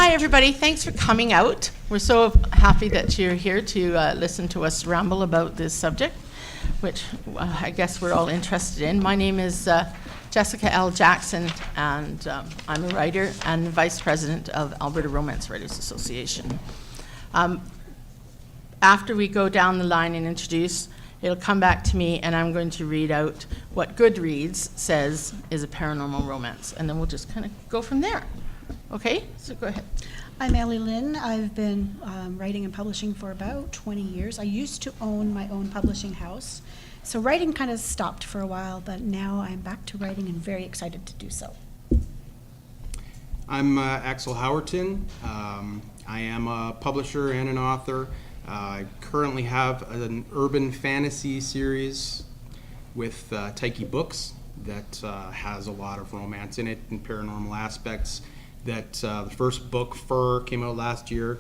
Hi, everybody. Thanks for coming out. We're so happy that you're here to listen to us ramble about this subject, which I guess we're all interested in. My name is Jessica L. Jackson, and I'm a writer and Vice President of Alberta Romance Writers Association. After we go down the line and introduce, it'll come back to me, and I'm going to read out what Goodreads says is a paranormal romance, and then we'll just kind of go from there. Okay, so go ahead. I'm Ellie Lynn. I've been writing and publishing for about 20 years. I used to own my own publishing house, so writing kind of stopped for a while, but now I'm back to writing and very excited to do so. I'm Axel Howerton. I am a publisher and an author. I currently have an urban fantasy series with Taiki Books that has a lot of romance in it and paranormal aspects. That the first book, Fur, came out last year.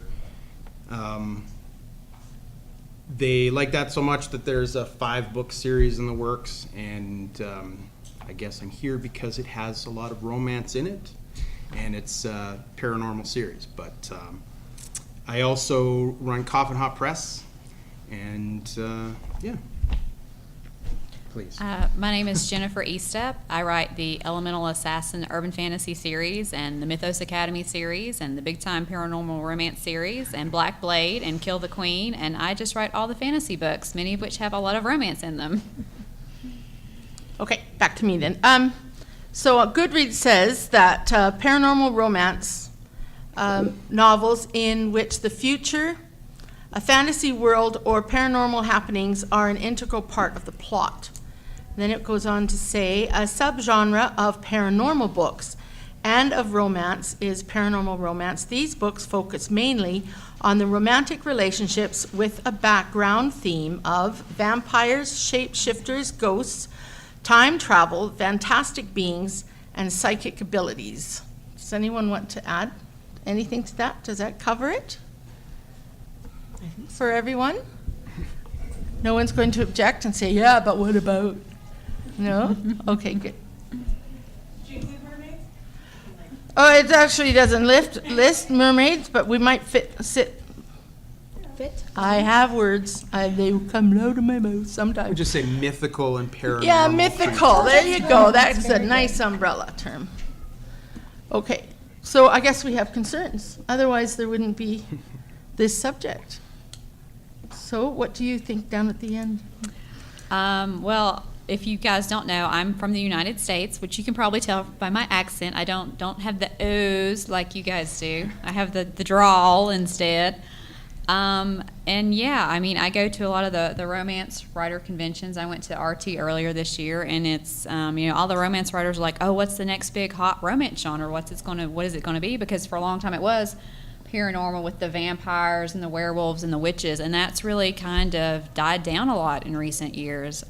They like that so much that there's a 5-book series in the works, and I guess I'm here because it has a lot of romance in it, and it's a paranormal series. But I also run Coffin Hot Press, and yeah. Please. My name is Jennifer Estep. I write the Elemental Assassin Urban Fantasy series and the Mythos Academy series and the Big Time Paranormal Romance series and Black Blade and Kill the Queen, and I just write all the fantasy books, many of which have a lot of romance in them. Okay, back to me then. So Goodreads says that paranormal romance novels in which the future, a fantasy world, or paranormal happenings are an integral part of the plot. Then it goes on to say, a subgenre of paranormal books and of romance is paranormal romance. These books focus mainly on the romantic relationships with a background theme of vampires, shapeshifters, ghosts, time travel, fantastic beings, and psychic abilities. Does anyone want to add anything to that? Does that cover it for everyone? No one's going to object and say, yeah, but what about? No? Okay, good. Do you include mermaids? Oh, it actually doesn't list mermaids, but we might fit. I have words. They come out of my mouth I would sometimes. just say mythical and paranormal. Yeah, mythical. There you go. That's a nice umbrella term. Okay, so I guess we have concerns. Otherwise, there wouldn't be this subject. So what do you think down at the end? Well, if you guys don't know, I'm from the United States, which you can probably tell by my accent. I don't have the O's like you guys do. I have the drawl instead. And yeah, I mean, I go to a lot of the romance writer conventions. I went to RT earlier this year, and it's all the romance writers are like, oh, what's the next big hot romance genre? What is it gonna be? Because for a long time it was paranormal with the vampires and the werewolves and the witches, and that's really kind of died down a lot in recent years.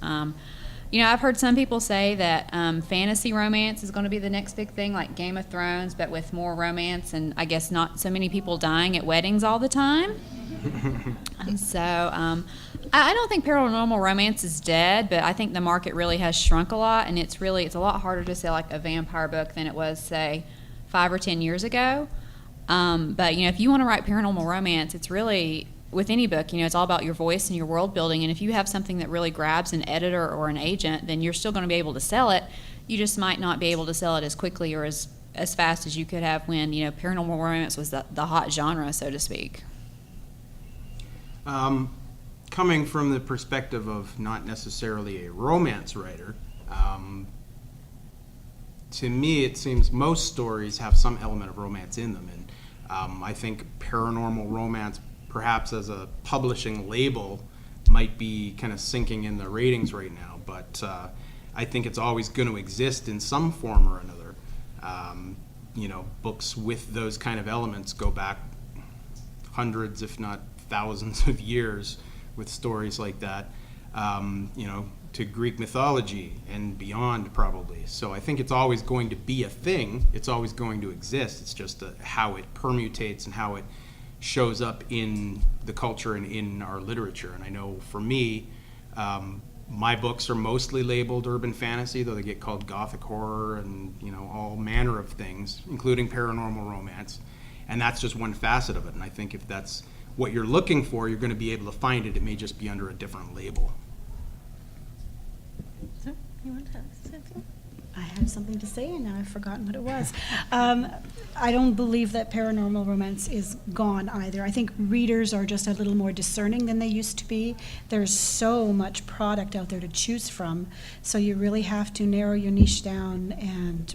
I've heard some people say that fantasy romance is going to be the next big thing, like Game of Thrones, but with more romance and I guess not so many people dying at weddings all the time. So I don't think paranormal romance is dead, but I think the market really has shrunk a lot, and it's a lot harder to sell like a vampire book than it was, say, 5 or 10 years ago. But if you want to write paranormal romance, it's really, with any book, it's all about your voice and your world building. And if you have something that really grabs an editor or an agent, then you're still going to be able to sell it. You just might not be able to sell it as quickly or as fast as you could have when, paranormal romance was the hot genre, so to speak. Coming from the perspective of not necessarily a romance writer, to me it seems most stories have some element of romance in them. And I think paranormal romance, perhaps as a publishing label, might be kind of sinking in the ratings right now, but I think it's always going to exist in some form or another. Books with those kind of elements go back hundreds, if not thousands of years with stories like that, to Greek mythology and beyond probably. So I think it's always going to be a thing. It's always going to exist. It's just how it permutates and how it shows up in the culture and in our literature. And I know for me, my books are mostly labeled urban fantasy, though they get called gothic horror and all manner of things, including paranormal romance. And that's just one facet of it. And I think if that's what you're looking for, you're going to be able to find it. It may just be under a different label. So, you want to say something? I had something to say and now I've forgotten what it was. I don't believe that paranormal romance is gone either. I think readers are just a little more discerning than they used to be. There's so much product out there to choose from, so you really have to narrow your niche down and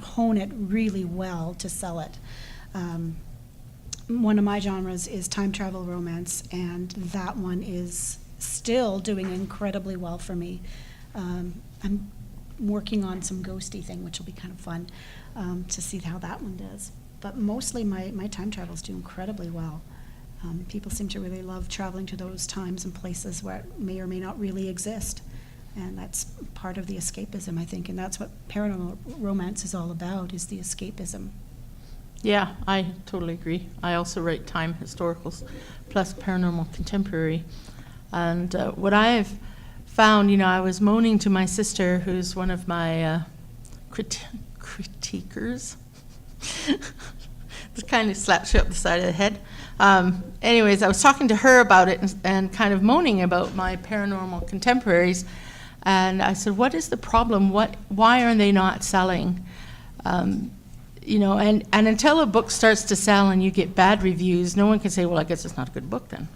hone it really well to sell it. One of my genres is time travel romance, and that one is still doing incredibly well for me. I'm working on some ghosty thing, which will be kind of fun to see how that one does. But mostly my time travels do incredibly well. People seem to really love traveling to those times and places where it may or may not really exist. And that's part of the escapism, I think, and that's what paranormal romance is all about, is the escapism. Yeah, I totally agree. I also write time historicals plus paranormal contemporary. And what I've found, I was moaning to my sister, who's one of my critiquers. Just kind of slaps you up the side of the head. Anyways, I was talking to her about it and kind of moaning about my paranormal contemporaries. And I said, what is the problem? Why are they not selling? And until a book starts to sell and you get bad reviews, no one can say, well, I guess it's not a good book then.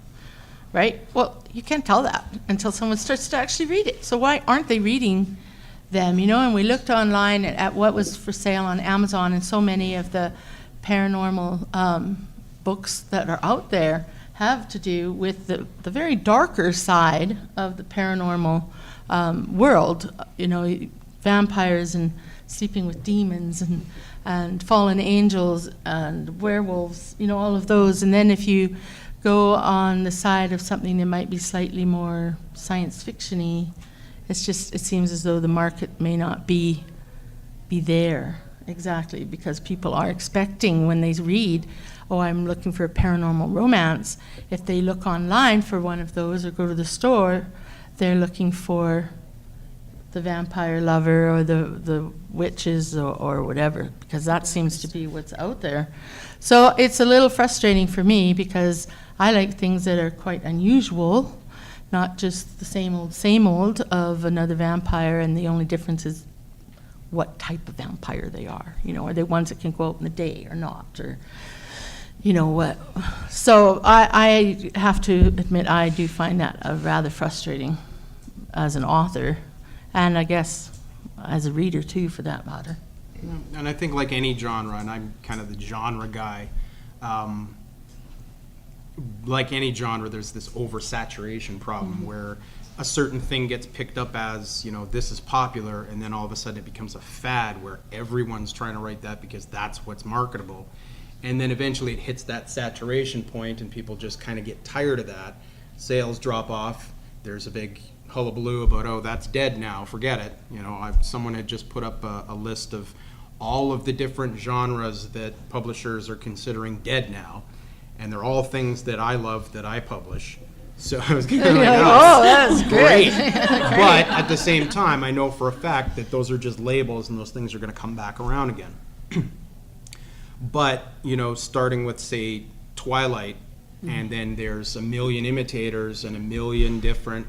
Right? Well, you can't tell that until someone starts to actually read it. So why aren't they reading them? And we looked online at what was for sale on Amazon, and so many of the paranormal books that are out there have to do with the very darker side of the paranormal world. Vampires and sleeping with demons and fallen angels and werewolves, all of those. And then if you go on the side of something that might be slightly more science fiction-y, it seems as though the market may not be there exactly, because people are expecting when they read, oh, I'm looking for a paranormal romance. If they look online for one of those or go to the store, they're looking for the vampire lover or the witches or whatever, because that seems to be what's out there. So it's a little frustrating for me, because I like things that are quite unusual, not just the same old of another vampire, and the only difference is what type of vampire they are. Are they ones that can go out in the day or not, or what? So I have to admit, I do find that rather frustrating as an author, and I guess as a reader too, for that matter. And I think like any genre, and I'm kind of the genre guy, like any genre, there's this oversaturation problem where a certain thing gets picked up as, this is popular, and then all of a sudden it becomes a fad where everyone's trying to write that because that's what's marketable. And then eventually it hits that saturation point and people just kind of get tired of that. Sales drop off. There's a big hullabaloo about, oh, that's dead now, forget it. Someone had just put up a list of all of the different genres that publishers are considering dead now. And they're all things that I love that I publish. So I was kind of like, oh, that's great. But at the same time, I know for a fact that those are just labels and those things are going to come back around again. But, starting with, say, Twilight, and then there's a million imitators and a million different,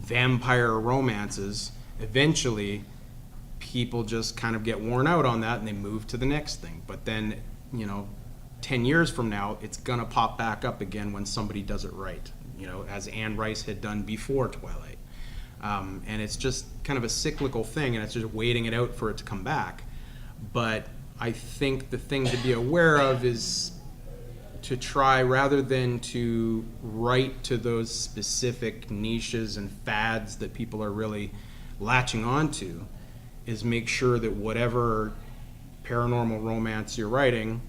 vampire romances, eventually people just kind of get worn out on that and they move to the next thing. But then, 10 years from now, it's going to pop back up again when somebody does it right, as Anne Rice had done before Twilight. And it's just kind of a cyclical thing, and it's just waiting it out for it to come back. But I think the thing to be aware of is to try, rather than to write to those specific niches and fads that people are really latching onto, is make sure that whatever paranormal romance you're writing,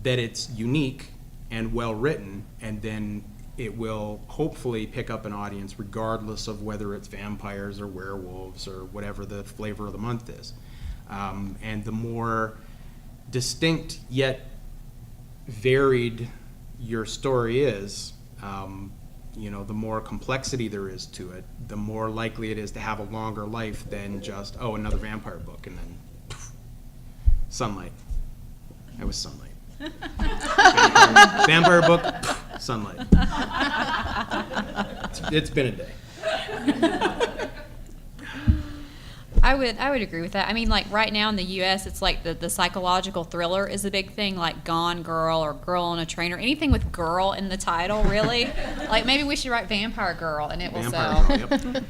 that it's unique and well written, and then it will hopefully pick up an audience regardless of whether it's vampires or werewolves or whatever the flavor of the month is. And the more distinct yet varied your story is, the more complexity there is to it, the more likely it is to have a longer life than just, oh, another vampire book and then poof, sunlight. It was sunlight. Vampire book, sunlight. It's been a day. I would agree with that. I mean, like right now in the U.S., it's like the psychological thriller is a big thing, like Gone Girl or Girl on a Train or anything with girl in the title, really. Like maybe we should write Vampire Girl and it will sell. Vampire Girl, yep.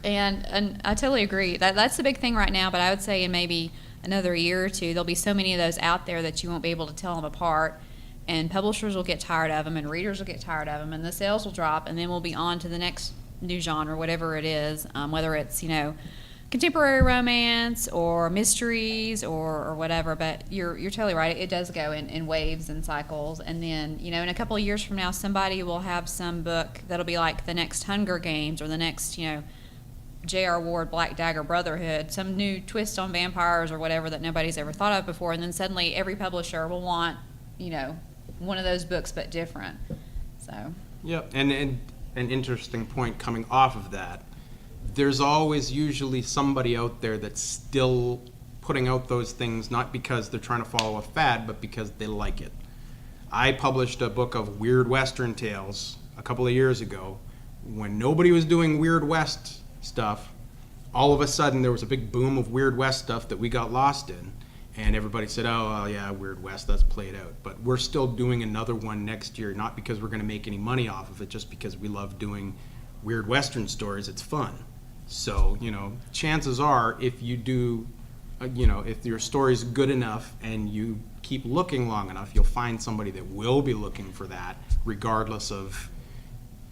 And I totally agree. That's the big thing right now, but I would say in maybe another year or two, there'll be so many of those out there that you won't be able to tell them apart. And publishers will get tired of them, and readers will get tired of them, and the sales will drop, and then we'll be on to the next new genre, whatever it is, whether it's, contemporary romance or mysteries or whatever. But you're totally right. It does go in waves and cycles. And then, in a couple of years from now, somebody will have some book that'll be like the next Hunger Games or the next, J.R. Ward, Black Dagger Brotherhood, some new twist on vampires or whatever that nobody's ever thought of before. And then suddenly every publisher will want, one of those books but different. So. Yep, and an interesting point coming off of that, there's always usually somebody out there that's still putting out those things, not because they're trying to follow a fad, but because they like it. I published a book of Weird Western tales a couple of years ago. When nobody was doing Weird West stuff, all of a sudden there was a big boom of Weird West stuff that we got lost in. And everybody said, oh, well, yeah, Weird West, let's play it out. But we're still doing another one next year, not because we're going to make any money off of it, just because we love doing Weird Western stories. It's fun. So, chances are if you do, if your story's good enough and you keep looking long enough, you'll find somebody that will be looking for that, regardless of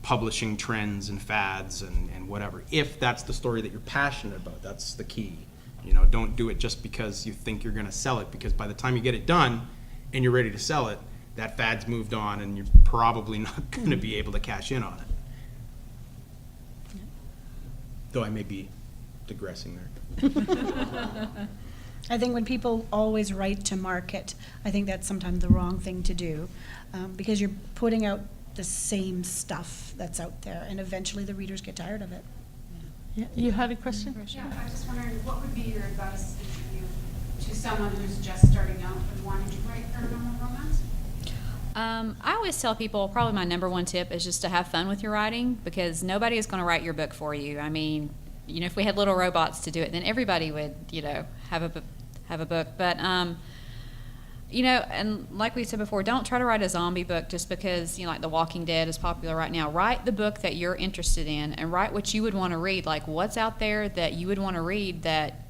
publishing trends and fads and whatever. If that's the story that you're passionate about, that's the key. Don't do it just because you think you're going to sell it, because by the time you get it done and you're ready to sell it, that fad's moved on and you're probably not going to be able to cash in on it. Though I may be digressing there. I think when people always write to market, I think that's sometimes the wrong thing to do, because you're putting out the same stuff that's out there, and eventually the readers get tired of it. Yeah, you had a question? Yeah, I was just wondering, what would be your advice to someone who's just starting out and wanting to write paranormal romance? I always tell people probably my number one tip is just to have fun with your writing, because nobody is going to write your book for you. I mean, if we had little robots to do it, then everybody would, have a book. But, and like we said before, don't try to write a zombie book just because, like The Walking Dead is popular right now. Write the book that you're interested in and write what you would want to read, like what's out there that you would want to read that,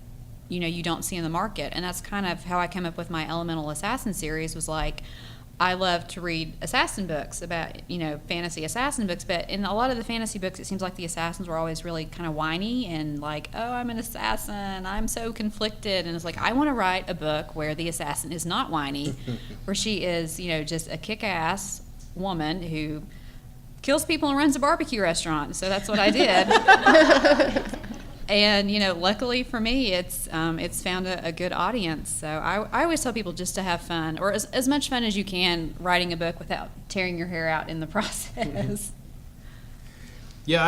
you don't see in the market. And that's kind of how I came up with my Elemental Assassin series, was like, I love to read assassin books about, fantasy assassin books, but in a lot of the fantasy books, it seems like the assassins were always really kind of whiny and like, oh, I'm an assassin, I'm so conflicted. And it's like, I want to write a book where the assassin is not whiny, where she is, just a kick-ass woman who kills people and runs a barbecue restaurant. So that's what I did. And, luckily for me, it's found a good audience. So I always tell people just to have fun, or as much fun as you can writing a book without tearing your hair out in the process. Yeah,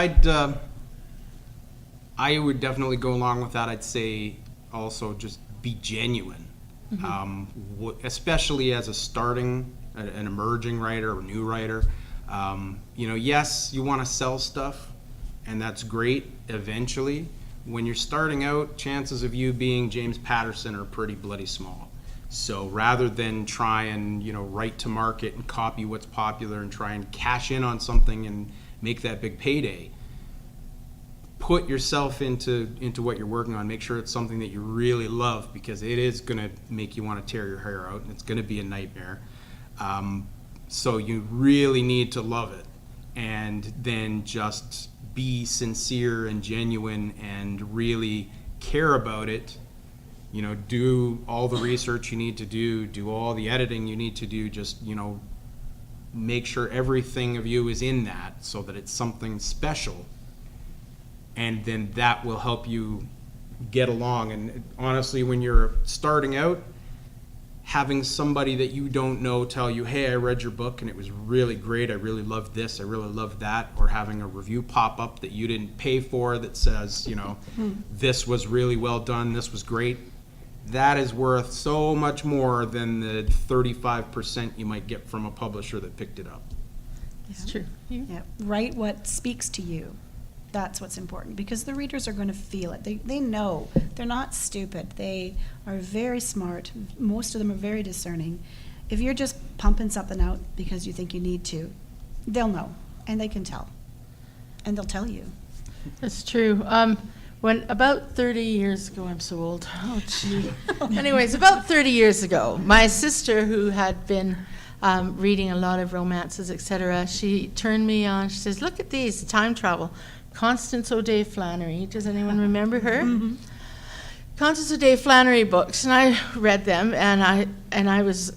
I would definitely go along with that. I'd say also just be genuine, especially as an emerging writer or new writer. Yes, you want to sell stuff, and that's great eventually. When you're starting out, chances of you being James Patterson are pretty bloody small. So rather than try and, write to market and copy what's popular and try and cash in on something and make that big payday, put yourself into what you're working on. Make sure it's something that you really love, because it is going to make you want to tear your hair out, and it's going to be a nightmare. So you really need to love it, and then just be sincere and genuine and really care about it. Do all the research you need to do all the editing you need to do, just, make sure everything of you is in that so that it's something special. And then that will help you get along. And honestly, when you're starting out, having somebody that you don't know tell you, hey, I read your book and it was really great, I really loved this, I really loved that, or having a review pop up that you didn't pay for that says, this was really well done, this was great, that is worth so much more than the 35% you might get from a publisher that picked it up. It's true. Yeah, write what speaks to you. That's what's important, because the readers are going to feel it. They know. They're not stupid. They are very smart. Most of them are very discerning. If you're just pumping something out because you think you need to, they'll know, and they can tell. And they'll tell you. That's true. When about 30 years ago, I'm so old. Oh, gee. Anyways, about 30 years ago, my sister, who had been reading a lot of romances, etc., she turned me on. She says, "Look at these, time travel. Constance O'Day Flannery." Does anyone remember her? Mm-hmm. Constance O'Day Flannery books, and I read them, and I was,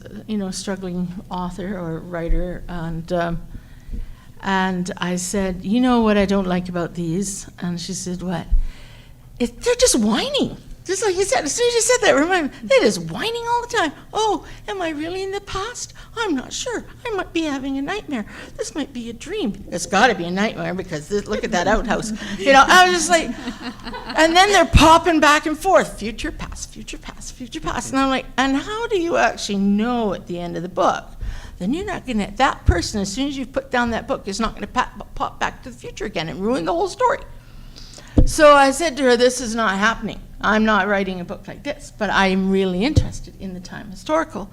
struggling author or writer, and I said, "You know what I don't like about these?" And she said, "What?" They're just whining. Just like you said, as soon as you said that, remind me, they're just whining all the time. "Oh, am I really in the past? I'm not sure. I might be having a nightmare. This might be a dream." It's got to be a nightmare because look at that outhouse. I was just like, and then they're popping back and forth, future, past, future, past, future, past. And I'm like, and how do you actually know at the end of the book? Then you're not going to, that person, as soon as you put down that book, is not going to pop back to the future again and ruin the whole story. So I said to her, this is not happening. I'm not writing a book like this, but I'm really interested in the time historical.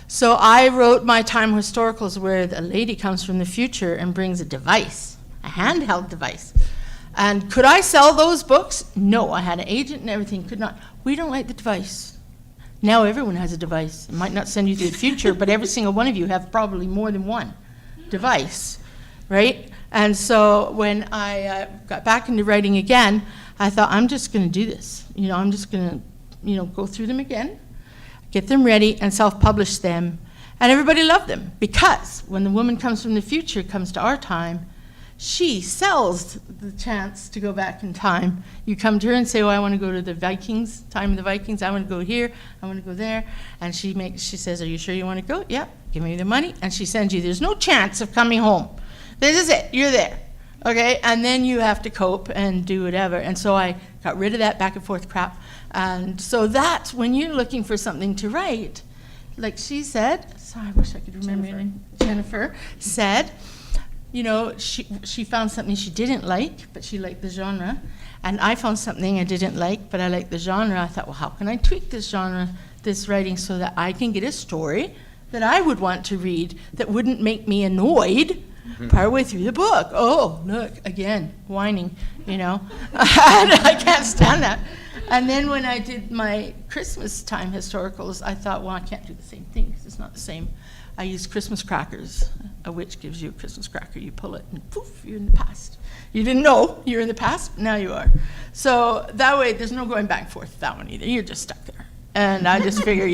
So I wrote my time historicals where a lady comes from the future and brings a device, a handheld device. And could I sell those books? No, I had an agent and everything, could not. We don't like the device. Now everyone has a device. It might not send you to the future, but every single one of you have probably more than one device, right? And so when I got back into writing again, I thought, I'm just going to do this. I'm just going to, go through them again, get them ready, and self-publish them. And everybody loved them, because when the woman comes from the future, comes to our time, she sells the chance to go back in time. You come to her and say, "Oh, I want to go to the Vikings, time of the Vikings. I want to go here. I want to go there." And she says, "Are you sure you want to go?" "Yeah, give me the money." And she sends you. There's no chance of coming home. This is it. You're there. Okay? And then you have to cope and do whatever. And so I got rid of that back and forth crap. And so that's when you're looking for something to write. Like she said, sorry, I wish I could remember her name. Jennifer said, she found something she didn't like, but she liked the genre. And I found something I didn't like, but I liked the genre. I thought, well, how can I tweak this genre, this writing, so that I can get a story that I would want to read that wouldn't make me annoyed partway through the book. Oh, look, again, whining, and I can't stand that. And then when I did my Christmas time historicals, I thought, well, I can't do the same thing because it's not the same. I used Christmas crackers. A witch gives you a Christmas cracker, you pull it, and poof, you're in the past. You didn't know you're in the past, now you are. So that way, there's no going back and forth with that one either. You're just stuck there. And I just figure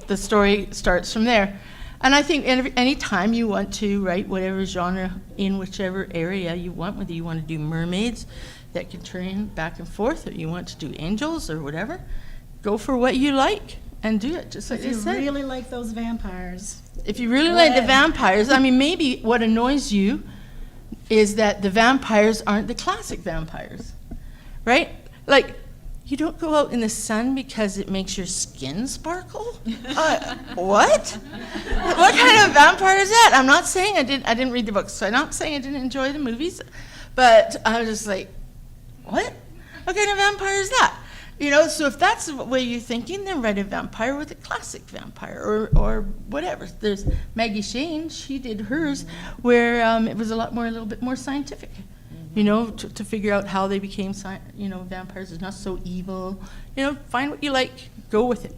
the story starts from there. And I think any time you want to write whatever genre in whichever area you want, whether you want to do mermaids that can turn back and forth, or you want to do angels or whatever, go for what you like and do it, just like they said. If you really like those vampires. If you really like the vampires, maybe what annoys you is that the vampires aren't the classic vampires, right? Like, you don't go out in the sun because it makes your skin sparkle? What? What kind of vampire is that? I'm not saying I didn't read the books, so I'm not saying I didn't enjoy the movies, but I was just like, what? What kind of vampire is that? So if that's the way you're thinking, then write a vampire with a classic vampire or whatever. There's Maggie Shane, she did hers, where it was a little bit more scientific. To figure out how they became, vampires is not so evil. Find what you like, go with it.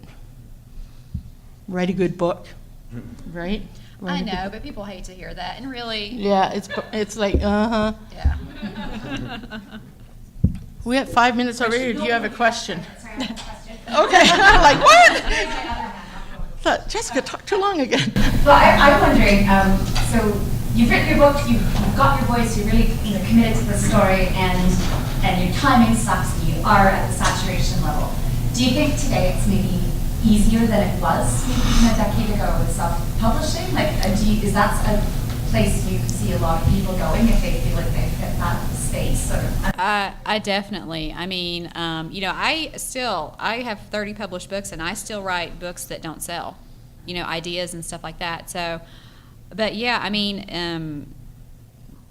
Write a good book, right? I know, but people hate to hear that, and really. Yeah, it's like, Yeah. We have 5 minutes already, or do you have a question? Sorry, I have a question. Okay, I'm like, what? Here's my other hand. Thought Jessica talked too long again. Well, I'm wondering, so you've written your book, you've got your voice, you're really committed to the story, and your timing sucks, you are at the saturation level. Do you think today it's maybe easier than it was maybe even a decade ago with self-publishing? Is that a place you see a lot of people going if they feel like they've hit that space? Or, I definitely. I mean, you know, I have 30 published books, and I still write books that don't sell, you know, ideas and stuff like that. So, but yeah, I mean,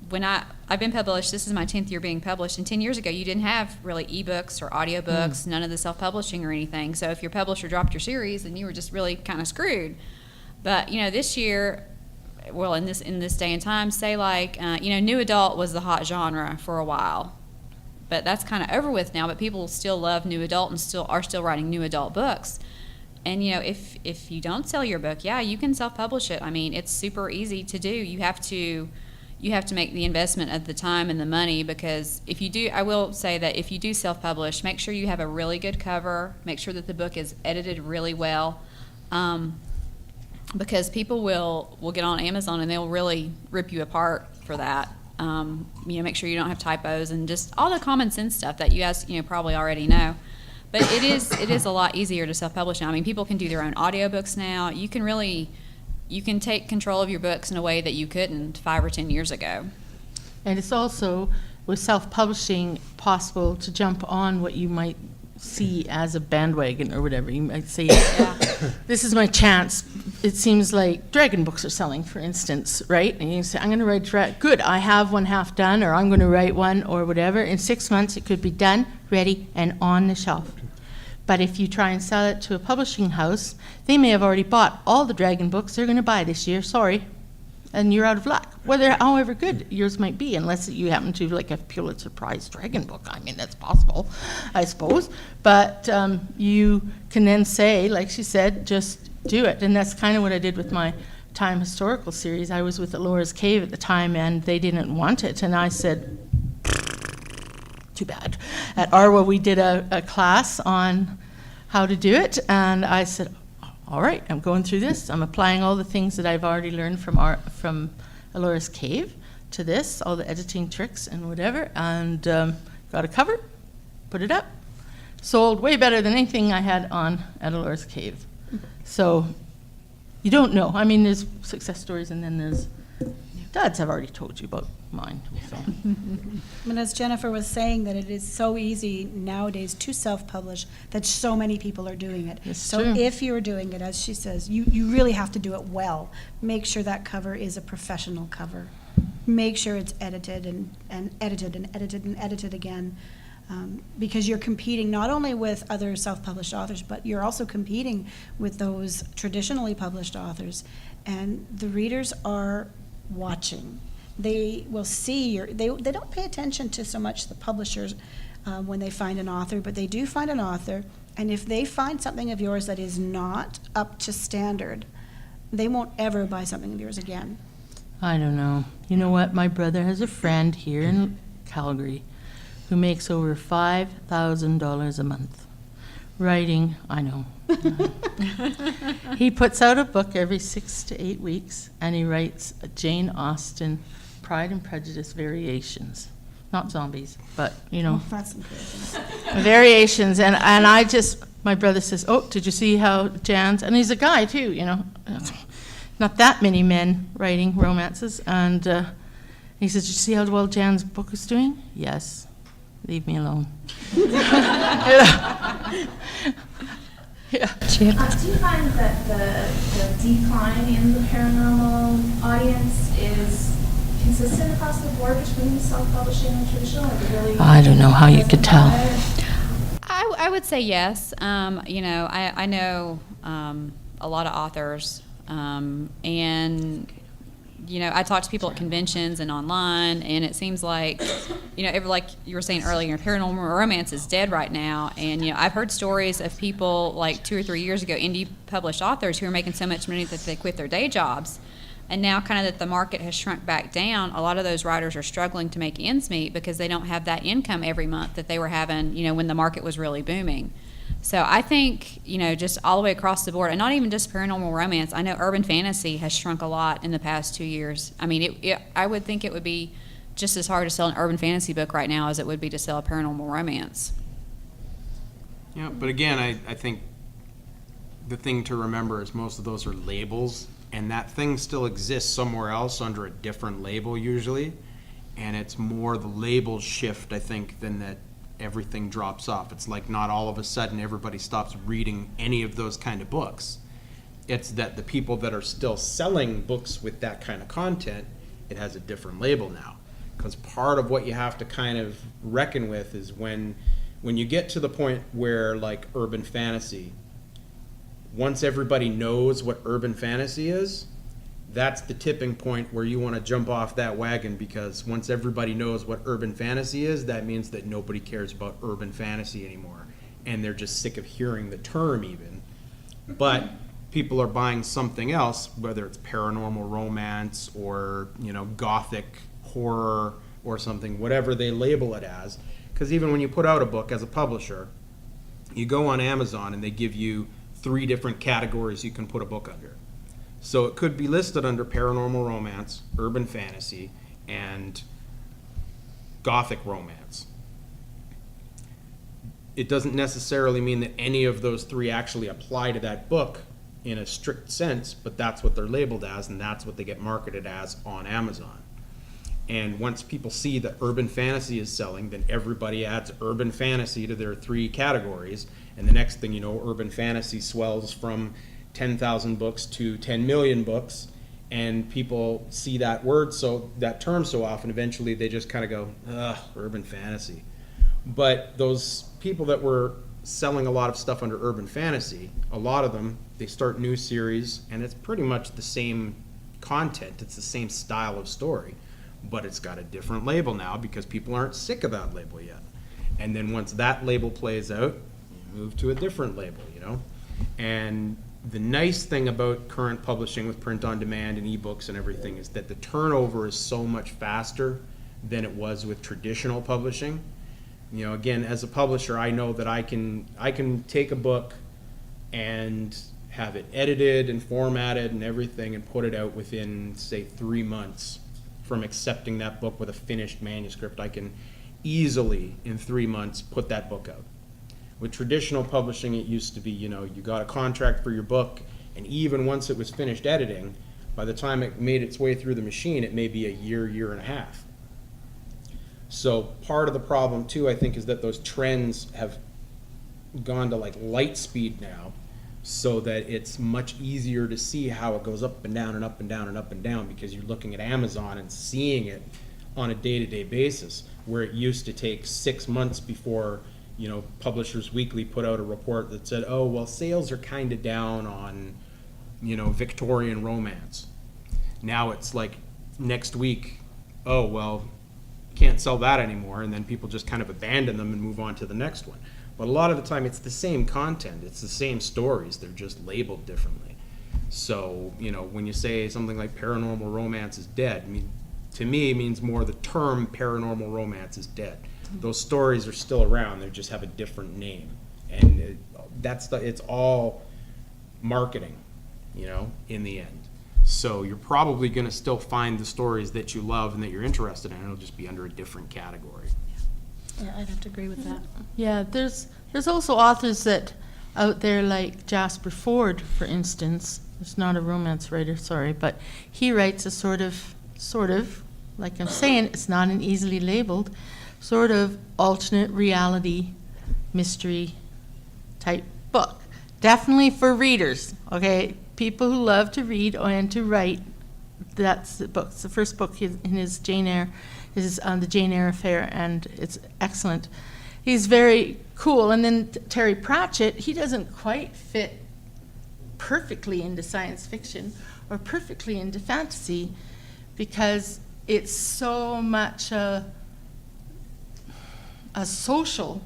when I've been published, this is my 10th year being published, and 10 years ago you didn't have really ebooks or audiobooks, none of the self-publishing or anything. So if your publisher dropped your series, then you were just really kind of screwed. But, you know, this year, well, in this day and time, say like, you know, new adult was the hot genre for a while. But that's kind of over with now, but people still love new adult and are still writing new adult books. And, you know, if you don't sell your book, yeah, you can self-publish it. I mean, it's super easy to do. You have to make the investment of the time and the money, because if you do, I will say that if you do self-publish, make sure you have a really good cover, make sure that the book is edited really well, because people will get on Amazon and they'll really rip you apart for that. You know, make sure you don't have typos and just all the common sense stuff that you guys, you know, probably already know. But it is a lot easier to self-publish now. I mean, people can do their own audiobooks now. You can take control of your books in a way that you couldn't 5 or 10 years ago. And it's also, with self-publishing, possible to jump on what you might see as a bandwagon or whatever. You might say, this is my chance. It seems like dragon books are selling, for instance, right? And you say, I'm going to write, good, I have one half done, or I'm going to write one, or whatever. In 6 months, it could be done, ready, and on the shelf. But if you try and sell it to a publishing house, they may have already bought all the dragon books they're going to buy this year, sorry, and you're out of luck. Whether, however good yours might be, unless you happen to like a Pulitzer Prize dragon book. I mean, that's possible, I suppose. But you can then say, like she said, just do it. And that's kind of what I did with my Time Historical series. I was with Alora's Cave at the time, and they didn't want it. And I said, too bad. At Arwa, we did a class on how to do it, and I said, all right, I'm going through this. I'm applying all the things that I've already learned from Alora's Cave to this, all the editing tricks and whatever, and got a cover, put it up, sold way better than anything I had on at Alora's Cave. So you don't know. I mean, there's success stories, and then there's dads. I've already told you about mine. So. And as Jennifer was saying, that it is so easy nowadays to self-publish that so many people are doing it. It's so true. if you're doing it, as she says, you really have to do it well. Make sure that cover is a professional cover. Make sure it's edited and edited and edited and edited again. Because you're competing not only with other self-published authors, but you're also competing with those traditionally published authors. And the readers are watching. They will see they don't pay attention to so much the publishers when they find an author, but they do find an author, and if they find something of yours that is not up to standard, they won't ever buy something of yours again. I don't know. You know what? My brother has a friend here in Calgary who makes over $5,000 a month writing. I know. He puts out a book every 6 to 8 weeks, and he writes a Jane Austen Pride and Prejudice variations. Not zombies, but, you know, That's encouraging. variations. And I just, my brother says, oh, did you see how Jan's, and he's a guy too, you know, not that many men writing romances. And he says, did you see how well Jan's book is doing? Yes. Leave me alone. Yeah. do you find that the decline in the paranormal audience is consistent across the board between self-publishing and traditional? I don't know how you could tell. I would say yes. You know, I know a lot of authors, and you know, I talk to people at conventions and online, and it seems like, you know, like you were saying earlier, paranormal romance is dead right now. And, you know, I've heard stories of people like 2 or 3 years ago, indie published authors who are making so much money that they quit their day jobs. And now kind of that the market has shrunk back down, a lot of those writers are struggling to make ends meet because they don't have that income every month that they were having, you know, when the market was really booming. So I think, you know, just all the way across the board, and not even just paranormal romance. I know urban fantasy has shrunk a lot in the past 2 years. I mean, I would think it would be just as hard to sell an urban fantasy book right now as it would be to sell a paranormal romance. Yeah, but again, I think the thing to remember is most of those are labels, and that thing still exists somewhere else under a different label usually. and it's more the labels shift, I think, than that everything drops off. It's like not all of a sudden everybody stops reading any of those kind of books. It's that the people that are still selling books with that kind of content, it has a different label now. Because part of what you have to kind of reckon with is when you get to the point where, like, urban fantasy, once everybody knows what urban fantasy is, that's the tipping point where you want to jump off that wagon, because once everybody knows what urban fantasy is, that means that nobody cares about urban fantasy anymore. And they're just sick of hearing the term even. But people are buying something else, whether it's paranormal romance or, you know, gothic horror or something, whatever they label it as. Because even when you put out a book as a publisher, you go on Amazon and they give you 3 different categories you can put a book under. So it could be listed under paranormal romance, urban fantasy, and gothic romance. It doesn't necessarily mean that any of those 3 actually apply to that book in a strict sense, but that's what they're labeled as, and that's what they get marketed as on Amazon. And once people see that urban fantasy is selling, then everybody adds urban fantasy to their 3 categories, and the next thing you know, urban fantasy swells from 10,000 books to 10 million books, and people see that word, so that term so often, eventually they just kind of go, ugh, urban fantasy. But those people that were selling a lot of stuff under urban fantasy, a lot of them, they start new series, and it's pretty much the same content, it's the same style of story, but it's got a different label now because people aren't sick of that label yet. And then once that label plays out, you move to a different label, you know? And the nice thing about current publishing with print on demand and ebooks and everything is that the turnover is so much faster than it was with traditional publishing. You know, again, as a publisher, I know that I can take a book and have it edited and formatted and everything and put it out within, say, 3 months from accepting that book with a finished manuscript. I can easily, in 3 months, put that book out. With traditional publishing, it used to be, you know, you got a contract for your book, and even once it was finished editing, by the time it made its way through the machine, it may be a year, year and a half. So part of the problem too, I think, is that those trends have gone to like light speed now, so that it's much easier to see how it goes up and down and up and down and up and down, because you're looking at Amazon and seeing it on a day-to-day basis, where it used to take 6 months before, you know, Publishers Weekly put out a report that said, oh, well, sales are kind of down on, you know, Victorian romance. Now it's like next week, oh, well, can't sell that anymore, and then people just kind of abandon them and move on to the next one. But a lot of the time it's the same content, it's the same stories, they're just labeled differently. So, you know, when you say something like paranormal romance is dead, I mean, to me, it means more the term paranormal romance is dead. Those stories are still around, they just have a different name. And it's all marketing, you know, in the end. So you're probably going to still find the stories that you love and that you're interested in. It'll just be under a different category. Yeah, I'd have to agree with that. Yeah, there's also authors that out there like Jasper Ford, for instance. He's not a romance writer, sorry, but he writes a sort of, like I'm saying, it's not an easily labeled, sort of alternate reality mystery type book. Definitely for readers, okay? People who love to read and to write, that's the book. It's the first book in his Jane Eyre is The Jane Eyre Affair, and it's excellent. He's very cool. And then Terry Pratchett, he doesn't quite fit perfectly into science fiction or perfectly into fantasy, because it's so much a social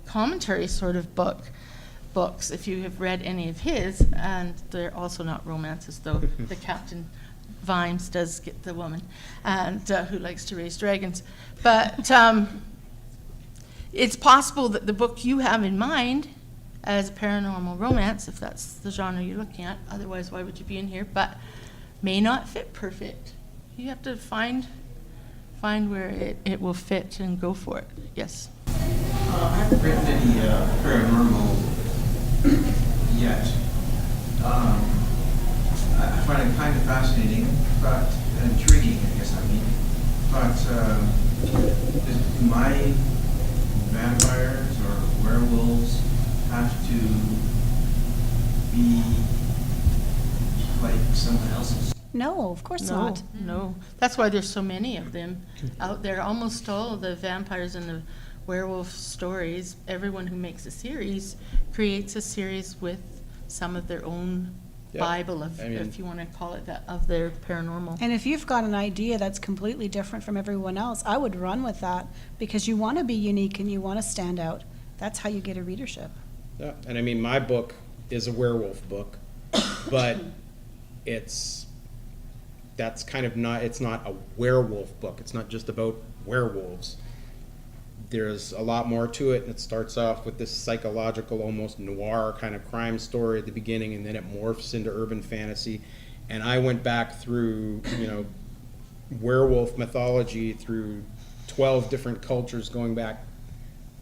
commentary sort of books, if you have read any of his, and they're also not romances, though. The Captain Vimes does get the woman, and who likes to raise dragons. But it's possible that the book you have in mind as paranormal romance, if that's the genre you're looking at, otherwise why would you be in here, but may not fit perfect. You have to find where it will fit and go for it. Yes? I haven't written any paranormal yet. I find it kind of fascinating, but intriguing, I guess I mean. but do my vampires or werewolves have to be like someone else's? No, of course No, not. no. That's why there's so many of them out there. Almost all of the vampires and the werewolf stories, everyone who makes a series creates a series with some of their own Yeah, Bible, I mean- if you want to call it that, of their paranormal. And if you've got an idea that's completely different from everyone else, I would run with that because you want to be unique and you want to stand out. That's how you get a readership. Yeah, and I mean, my book is a werewolf book, but that's kind of not, it's not a werewolf book. It's not just about werewolves. There's a lot more to it, and it starts off with this psychological, almost noir kind of crime story at the beginning, and then it morphs into urban fantasy. And I went back through, werewolf mythology through 12 different cultures going back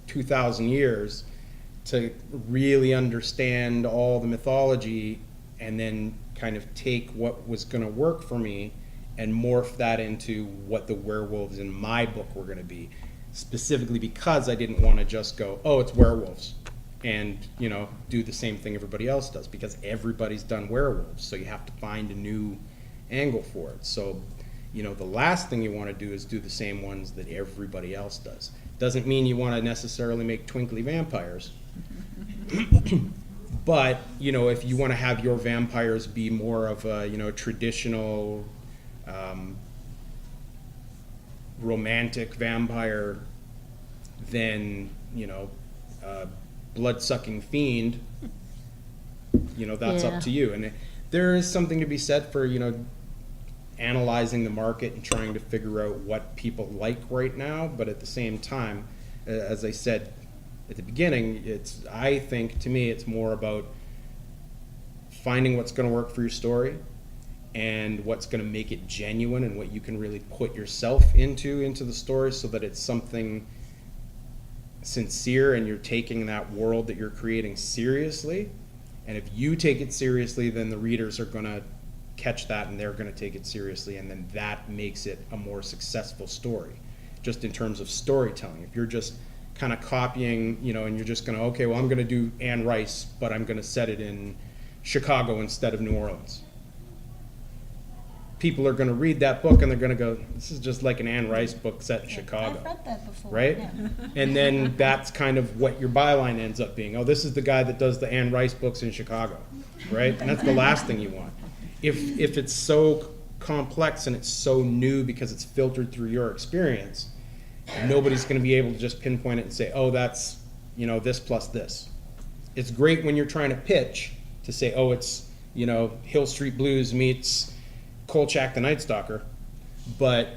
2,000 years to really understand all the mythology, and then kind of take what was going to work for me and morph that into what the werewolves in my book were going to be, specifically because I didn't want to just go, oh, it's werewolves, and do the same thing everybody else does, because everybody's done werewolves, so you have to find a new angle for it. So the last thing you want to do is do the same ones that everybody else does. Doesn't mean you want to necessarily make twinkly vampires. But, if you want to have your vampires be more of a, traditional romantic vampire than, blood-sucking fiend, that's Yeah. up to you. And there is something to be said for, analyzing the market and trying to figure out what people like right now. But at the same time, as I said at the beginning, I think to me it's more about finding what's going to work for your story and what's going to make it genuine and what you can really put yourself into the story, so that it's something sincere and you're taking that world that you're creating seriously. And if you take it seriously, then the readers are going to catch that and they're going to take it seriously, and then that makes it a more successful story, just in terms of storytelling. If you're just kind of copying, and you're just going to, okay, well, I'm going to do Anne Rice, but I'm going to set it in Chicago instead of New Orleans. People are going to read that book and they're going to go, this is just like an Anne Rice book set in Chicago. I've read that before. Right? Yeah. And then that's kind of what your byline ends up being. Oh, this is the guy that does the Anne Rice books in Chicago, right? And that's the last thing you want. If it's so complex and it's so new because it's filtered through your experience, nobody's going to be able to just pinpoint it and say, oh, that's, this plus this. It's great when you're trying to pitch to say, oh, it's, Hill Street Blues meets Kolchak the Night Stalker, but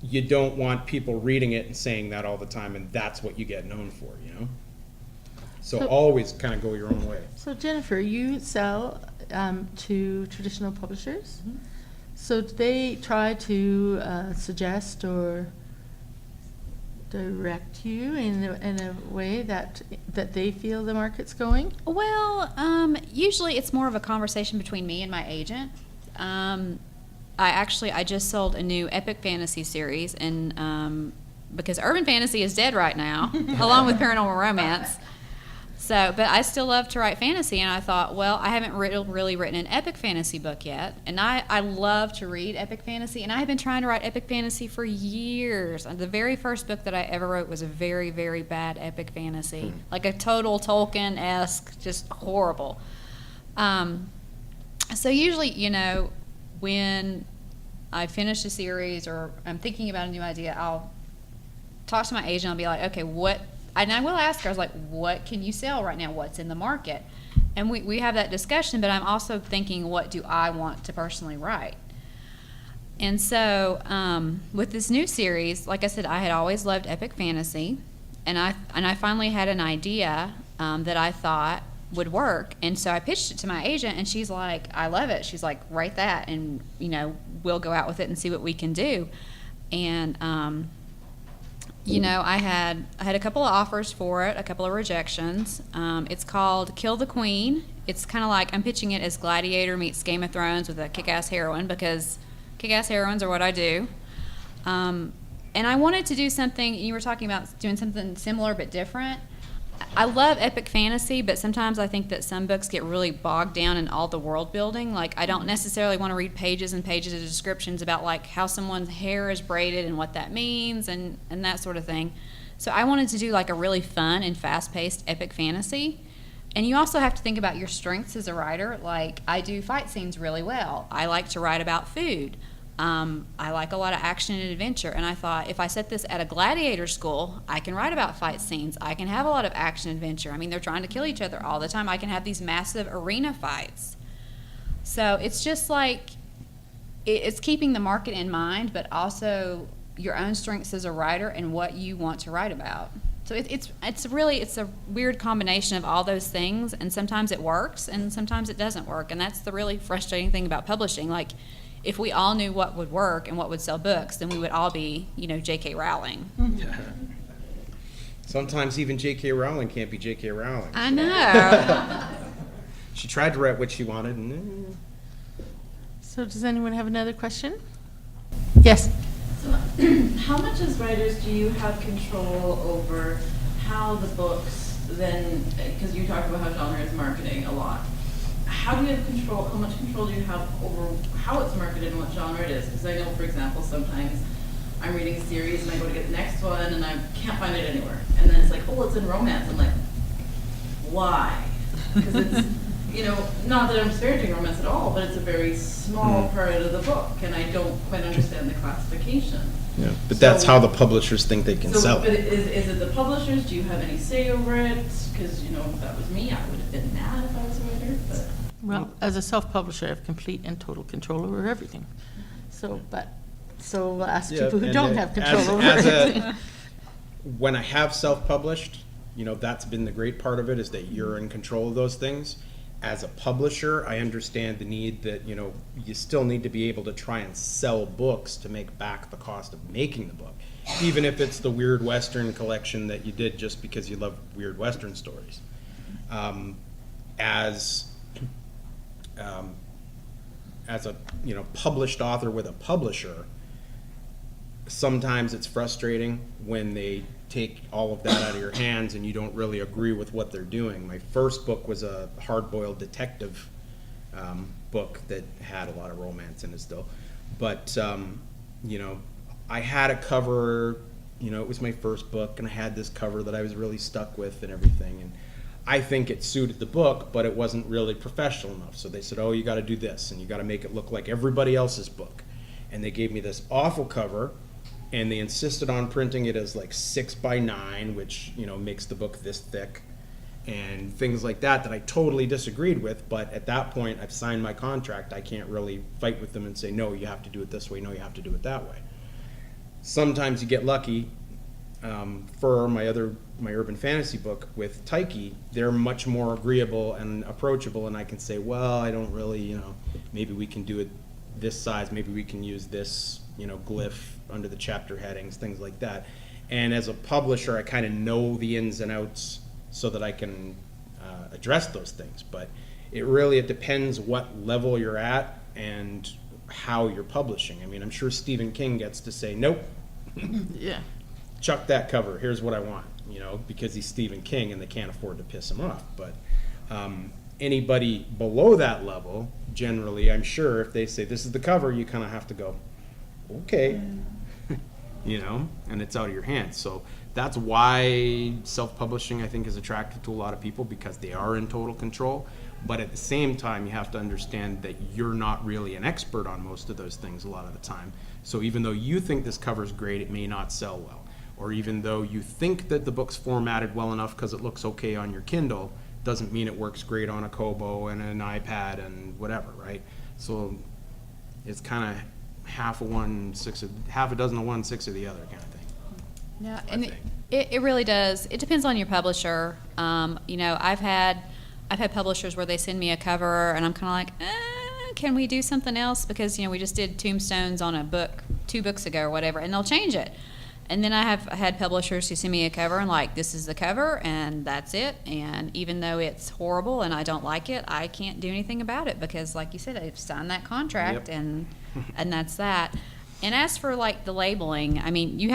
you don't want people reading it and saying that all the time, and that's what you get known for, So always kind of go your own way. So Jennifer, you sell to traditional publishers. Mm-hmm. So do they try to suggest or direct you in a way that they feel the market's going? Well, usually it's more of a conversation between me and my agent. I just sold a new epic fantasy series, and because urban fantasy is dead right now, along with paranormal romance. So, but I still love to write fantasy, and I thought, well, I haven't really written an epic fantasy book yet, and I love to read epic fantasy, and I have been trying to write epic fantasy for years. And the very first book that I ever wrote was a very, very bad epic fantasy, like a total Tolkien-esque, just horrible. So usually, when I finish a series or I'm thinking about a new idea, I'll talk to my agent. I'll be like, okay, and I will ask her, I was like, what can you sell right now? What's in the market? And we have that discussion, but I'm also thinking, what do I want to personally write? And so with this new series, like I said, I had always loved epic fantasy, and I finally had an idea that I thought would work. And so I pitched it to my agent, and she's like, I love it. She's like, write that, and we'll go out with it and see what we can do. And I had a couple of offers for it, a couple of rejections. It's called Kill the Queen. It's kind of like, I'm pitching it as Gladiator meets Game of Thrones with a kick-ass heroine, because kick-ass heroines are what I do. And I wanted to do something, you were talking about doing something similar but different. I love epic fantasy, but sometimes I think that some books get really bogged down in all the world building. Like, I don't necessarily want to read pages and pages of descriptions about, like, how someone's hair is braided and what that means and that sort of thing. So I wanted to do, like, a really fun and fast-paced epic fantasy. And you also have to think about your strengths as a writer. Like, I do fight scenes really well. I like to write about food. I like a lot of action and adventure, and I thought if I set this at a gladiator school, I can write about fight scenes. I can have a lot of action and adventure. I mean, they're trying to kill each other all the time. I can have these massive arena fights. So it's just like, it's keeping the market in mind, but also your own strengths as a writer and what you want to write about. So it's a weird combination of all those things, and sometimes it works, and sometimes it doesn't work, and that's the really frustrating thing about publishing. Like, if we all knew what would work and what would sell books, then we would all be, J.K. Rowling. Sometimes even J.K. Rowling can't be J.K. Rowling. I know. She tried to write what she wanted, and So does anyone have another question? Yes. So, how much as writers do you have control over how the books then, because you talked about how genre is marketing a lot, how do you have control, how much control do you have over how it's marketed and what genre it is? Because I know, for example, sometimes I'm reading a series and I go to get the next one and I can't find it anywhere. And then it's like, oh, it's in romance. I'm like, why? Because it's, not that I'm disparaging romance at all, but it's a very small part of the book and I don't quite understand the classification. yeah. But that's how the publishers think they can sell But it. is it the publishers? Do you have any say over it? Because, if that was me, I would have been mad if I was a writer. But Well, as a self-publisher, I have complete and total control over everything. So we'll ask Yeah, people who and don't it- have control as- over as a- everything. When I have self-published, that's been the great part of it, is that you're in control of those things. As a publisher, I understand the need that, you still need to be able to try and sell books to make back the cost of making the book. Even if it's the Weird Western collection that you did just because you love Weird Western stories. As a published author with a publisher, sometimes it's frustrating when they take all of that out of your hands and you don't really agree with what they're doing. My first book was a hard-boiled detective book that had a lot of romance in it still, but I had a cover, it was my first book, and I had this cover that I was really stuck with and everything, and I think it suited the book, but it wasn't really professional enough. So they said, oh, you got to do this, and you got to make it look like everybody else's book. And they gave me this awful cover, and they insisted on printing it as like 6x9, which makes the book this thick, and things like that I totally disagreed with. But at that point, I've signed my contract. I can't really fight with them and say, no, you have to do it this way. No, you have to do it that way. Sometimes you get lucky. For my urban fantasy book with Taiki, they're much more agreeable and approachable, and I can say, well, I don't really, maybe we can do it this size, maybe we can use this, glyph under the chapter headings, things like that. And as a publisher, I kind of know the ins and outs so that I can address those things. But it depends what level you're at and how you're publishing. I mean, I'm sure Stephen King gets to say, nope. Yeah. Chuck that cover, here's what I want, because he's Stephen King and they can't afford to piss him off. But anybody below that level, generally, I'm sure if they say this is the cover, you kind of have to go, okay, and it's out of your hands. So that's why self-publishing, I think, is attractive to a lot of people, because they are in total control. But at the same time, you have to understand that you're not really an expert on most of those things a lot of the time. So even though you think this cover's great, it may not sell well. Or even though you think that the book's formatted well enough because it looks okay on your Kindle, doesn't mean it works great on a Kobo and an iPad and whatever, right? So it's kind of half a dozen of one, six of the other kind of thing. Yeah, I and think. it really does. It depends on your publisher. I've had publishers where they send me a cover and I'm kind of like, can we do something else? Because we just did Tombstones on a book 2 books ago or whatever, and they'll change it. And then I have had publishers who send me a cover and like, this is the cover and that's it. And even though it's horrible and I don't like it, I can't do anything about it because, like you said, I've signed that contract. Yep. and that's that. And as for like the labeling, I mean, you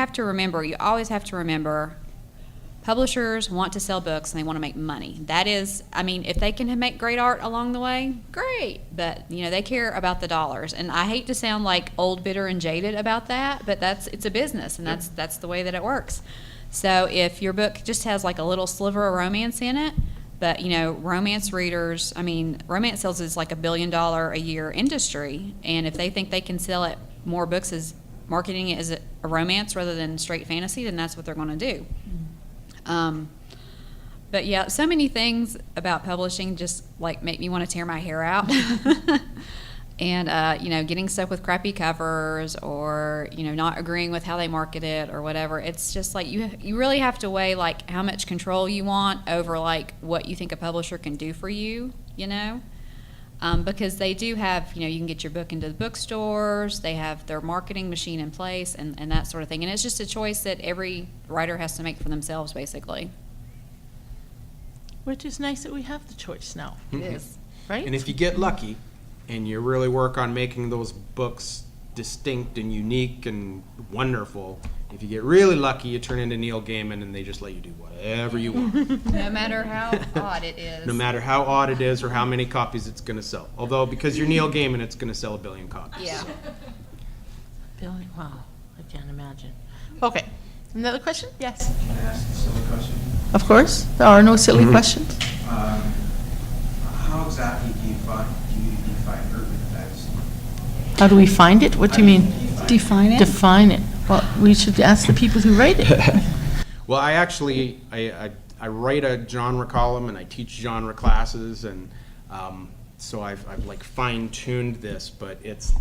always have to remember, publishers want to sell books and they want to make money. That is, I mean, if they can make great art along the way, great. But, they care about the dollars. And I hate to sound like old, bitter, and jaded about that, but it's a business, and that's the way that it works. So if your book just has like a little sliver of romance in it, but, romance readers, I mean, romance sales is like $1 billion a year industry. And if they think they can sell it more books as marketing it as a romance rather than straight fantasy, then that's what they're going to do. But yeah, so many things about publishing just like make me want to tear my hair out. And, getting stuck with crappy covers or, not agreeing with how they market it or whatever. It's just like you really have to weigh like how much control you want over like what you think a publisher can do for you, because they do have, you can get your book into the bookstores, they have their marketing machine in place and that sort of thing. And it's just a choice that every writer has to make for themselves, basically. Which is nice that we have the choice now. It is, right? And if you get lucky and you really work on making those books distinct and unique and wonderful, if you get really lucky, you turn into Neil Gaiman and they just let you do whatever you want. No matter how odd it is. No matter how odd it is or how many copies it's going to sell. Although, because you're Neil Gaiman, it's going to sell 1 billion copies. Yeah. Billy, wow, I can't imagine. Okay, another question? Yes. Can I ask a silly question? Of course, there are no silly questions. How exactly do you define urban fantasy? How do we find it? What do you mean? Define it? Define it. Well, we should ask the people who write it. Well, I actually, I write a genre column and I teach genre classes, and so I've like fine-tuned this, but it's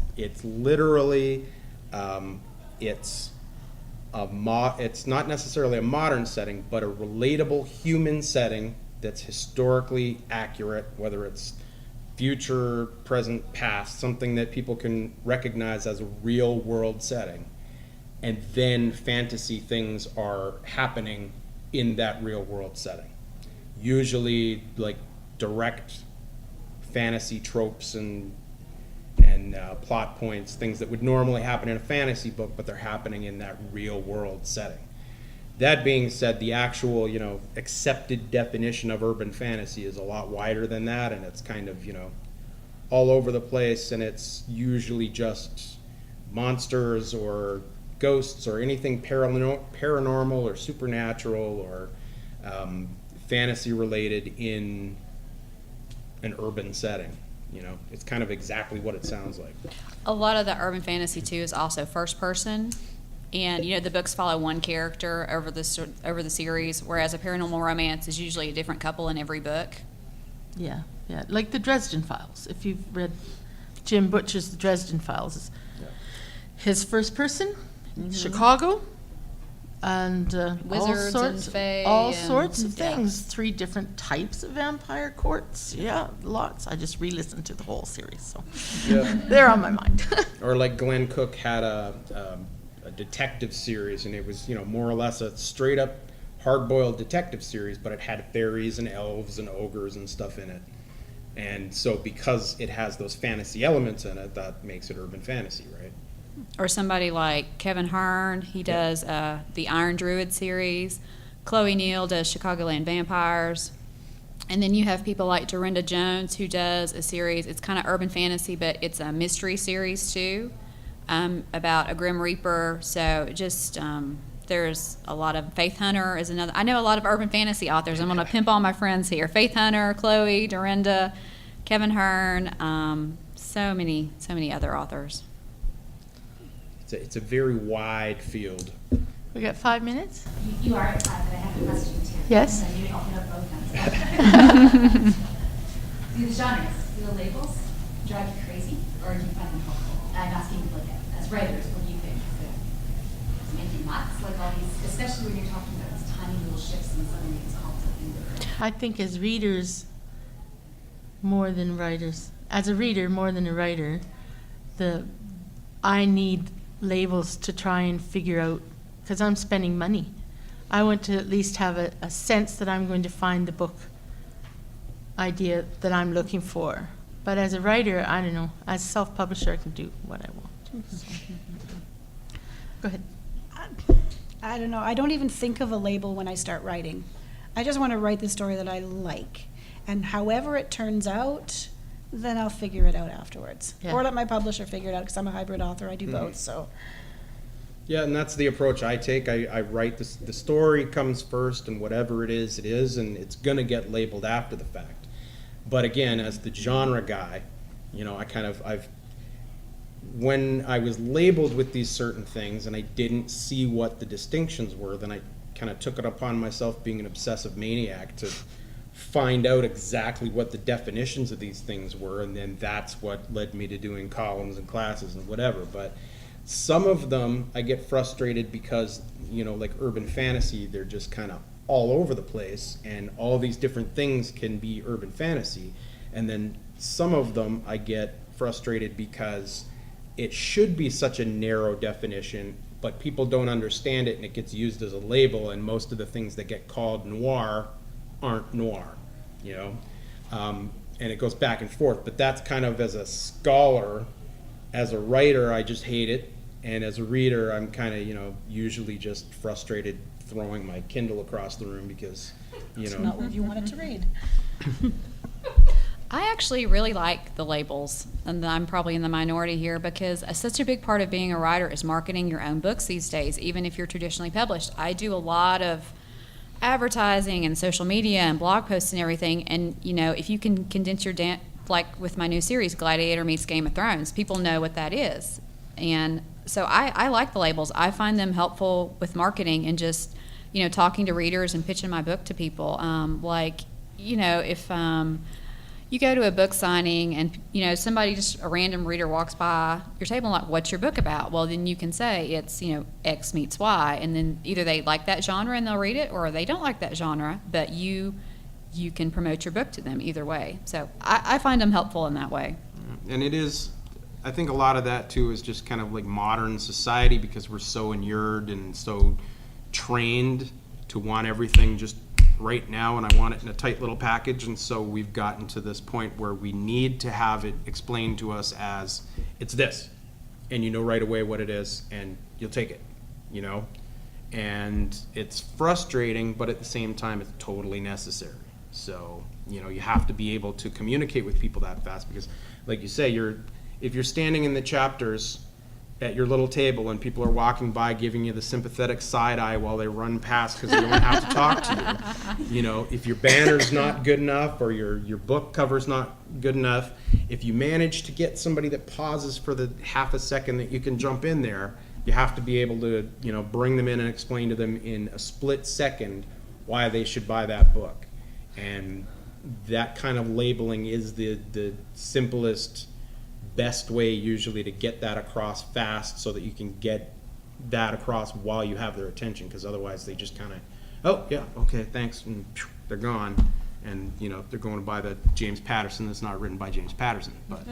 literally, it's not necessarily a modern setting, but a relatable human setting that's historically accurate, whether it's future, present, past, something that people can recognize as a real world setting. And then fantasy things are happening in that real world setting. Usually like direct fantasy tropes and plot points, things that would normally happen in a fantasy book, but they're happening in that real world setting. That being said, the actual, accepted definition of urban fantasy is a lot wider than that, and it's kind of, all over the place, and it's usually just monsters or ghosts or anything paranormal or supernatural or fantasy related in an urban setting. It's kind of exactly what it sounds like. A lot of the urban fantasy too is also first person, and the books follow one character over the series, whereas a paranormal romance is usually a different couple in every book. Yeah, like the Dresden Files. If you've read Jim Butcher's The Dresden Files, his first person, Chicago, and Wizards and fae all and- sorts of yeah. things. 3 different types of vampire courts. Yeah, lots. I just re-listened to the whole series, so Yeah. they're on my mind. Or like Glenn Cook had a detective series, and it was, more or less a straight up hard-boiled detective series, but it had fairies and elves and ogres and stuff in it. And so because it has those fantasy elements in it, that makes it urban fantasy, right? Or somebody like Kevin Hearn, he does the Iron Druid series. Chloe Neal does Chicagoland Vampires. And then you have people like Dorinda Jones, who does a series, it's kind of urban fantasy, but it's a mystery series too, about a Grim Reaper. So just, there's a lot of, Faith Hunter is another. I know a lot of urban fantasy authors. I'm going to pimp all my friends here. Faith Hunter, Chloe, Dorinda, Kevin Hearn, so many other authors. It's a very wide field. We got 5 minutes? You are excited, but I have a question too. Yes. So you open up both ends. Do the genres, do the labels drive you crazy, or do you find them helpful? I'm asking, like, as writers, what do you think? Does it make you nuts? Like all these, especially when you're talking about these tiny little shifts and suddenly it's called something different. I think as readers, more than writers, as a reader more than a writer, I need labels to try and figure out, because I'm spending money. I want to at least have a sense that I'm going to find the book idea that I'm looking for. But as a writer, I don't know. As self-publisher, I can do what I want. Go ahead. I don't know. I don't even think of a label when I start writing. I just want to write the story that I like. And however it turns out, then I'll figure it out afterwards. Yeah. Or let my publisher figure it out, because I'm a hybrid author. I do both, so. Yeah, and that's the approach I take. I write this, the story comes first, and whatever it is, and it's going to get labeled after the fact. But again, as the genre guy, you know, when I was labeled with these certain things and I didn't see what the distinctions were, then I kind of took it upon myself, being an obsessive maniac, to find out exactly what the definitions of these things were, and then that's what led me to doing columns and classes and whatever. But some of them I get frustrated because, you know, like urban fantasy, they're just kind of all over the place, and all these different things can be urban fantasy. And then some of them I get frustrated because it should be such a narrow definition, but people don't understand it, and it gets used as a label, and most of the things that get called noir aren't noir, you know? And it goes back and forth, but that's kind of, as a scholar, as a writer, I just hate it, and as a reader, I'm kind of, you know, usually just frustrated throwing my Kindle across the room because, you It's know. not what you wanted to read. I actually really like the labels, and I'm probably in the minority here, because such a big part of being a writer is marketing your own books these days, even if you're traditionally published. I do a lot of advertising and social media and blog posts and everything, and you know, if you can condense your like with my new series, Gladiator meets Game of Thrones, people know what that is. And so I like the labels. I find them helpful with marketing and just, you know, talking to readers and pitching my book to people. Like, you know, if you go to a book signing and, you know, somebody, just a random reader walks by your table and like, what's your book about? Well, then you can say it's, you know, X meets Y, and then either they like that genre and they'll read it, or they don't like that genre, but you can promote your book to them either way. So I find them helpful in that way. And it is, I think a lot of that too is just kind of like modern society, because we're so inured and so trained to want everything just right now, and I want it in a tight little package. And so we've gotten to this point where we need to have it explained to us as it's this, and you know right away what it is, and you'll take it, you know. And it's frustrating, but at the same time it's totally necessary. So, you know, you have to be able to communicate with people that fast, because like you say, if you're standing in the chapters at your little table and people are walking by giving you the sympathetic side eye while they run past because they don't have to talk to you, you know, if your banner's not good enough or your book cover's not good enough, if you manage to get somebody that pauses for the half a second that you can jump in there, you have to be able to, you know, bring them in and explain to them in a split second why they should buy that book. And that kind of labeling is the simplest, best way usually to get that across fast, so that you can get that across while you have their attention, because otherwise they just kind of, oh yeah, okay, thanks, and they're gone, and you know, they're going to buy the James Patterson that's not written by James Patterson. But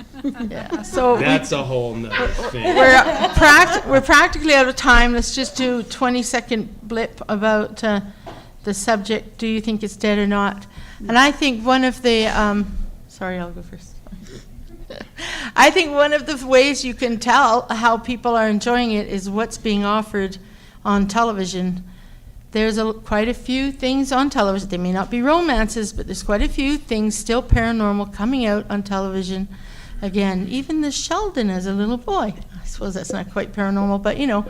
Yeah, so that's a whole nother thing. we're practically out of time. Let's just do a 20-second blip about the subject. Do you think it's dead or not? And I think one of the, sorry, I'll go first. I think one of the ways you can tell how people are enjoying it is what's being offered on television. There's quite a few things on television. They may not be romances, but there's quite a few things still paranormal coming out on television. Again, even the Sheldon as a little boy. I suppose that's not quite paranormal, but you know.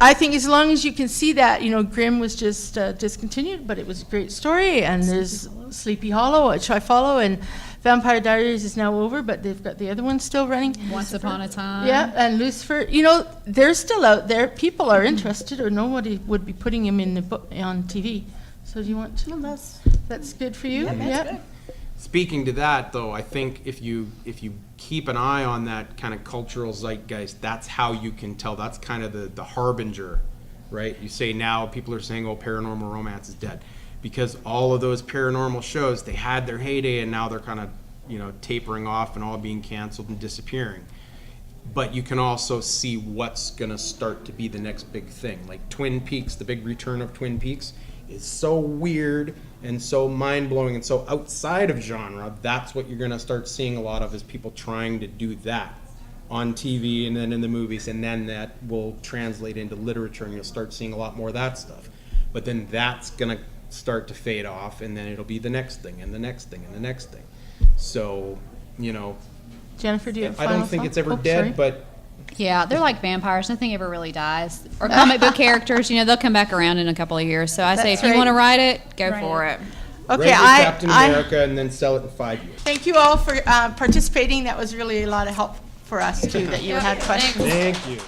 I think as long as you can see that, you know, Grimm was just discontinued, but it was a great story, and there's Sleepy Hollow, which I follow, and Vampire Diaries is now over, but they've got the other one still running. Once Upon a Time. Yeah, and Lucifer, you know, they're still out there. People are interested, or nobody would be putting them in the book on TV. So do you want to? Well, That's good for you? Yeah, that's good. Speaking to that, though, I think if you keep an eye on that kind of cultural zeitgeist, that's how you can tell. That's kind of the harbinger, right? You say now people are saying, oh, Paranormal Romance is dead, because all of those paranormal shows, they had their heyday, and now they're kind of, you know, tapering off and all being canceled and disappearing. But you can also see what's going to start to be the next big thing. Like Twin Peaks, the big return of Twin Peaks is so weird and so mind-blowing and so outside of genre. That's what you're going to start seeing a lot of, is people trying to do that. on TV and then in the movies, and then that will translate into literature, and you'll start seeing a lot more of that stuff. But then that's gonna start to fade off, and then it'll be the next thing, and the next thing, and the next thing. So, you know, Jennifer, do you have a I final don't think thought? it's ever Oh, dead, sorry. but Yeah, they're like vampires. Nothing ever really dies. Or comic book characters, you know, they'll come back around in a couple of years. So I say, That's if you right. want to write it, go Write for it. it. Okay, write your Captain America and then sell it in 5 years. thank you all for participating. That was really a lot of help for us too, that you had questions. Thank you.